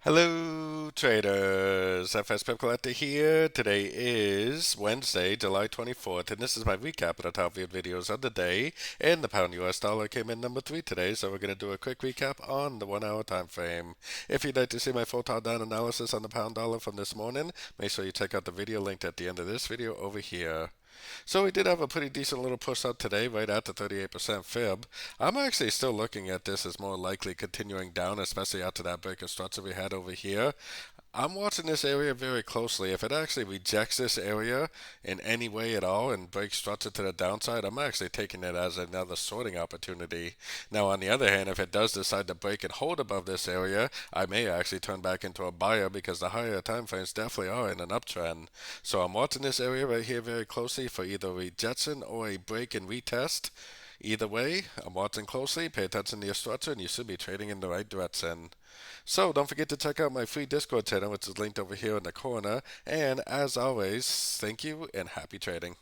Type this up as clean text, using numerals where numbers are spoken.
Hello, traders. FX Pip Collector here. Today is Wednesday, July 24th, and this is my recap of the top viewed videos of the day. And the pound US dollar came in number 3 today, so we're going to do a quick recap on the 1 hour time frame. If you'd like to see my full top down analysis on the pound dollar from this morning, make sure you check out the video linked at the end of this video over here. So we did have a pretty decent little push up today, right at the 38% fib. I'm actually still looking at this as more likely continuing down, especially after that break of structure we had over here. I'm watching this area very closely. If it actually rejects this area in any way at all and breaks structure to the downside, I'm actually taking it as another sorting opportunity. Now, on the other hand, if it does decide to break and hold above this area, I may actually turn back into a buyer because the higher time frames definitely are in an uptrend. So I'm watching this area right here very closely for either rejection or a break and retest. Either way, I'm watching closely. Pay attention to your structure, and you should be trading in the right direction. So don't forget to check out my free Discord channel, which is linked over here in the corner. And as always, thank you and happy trading.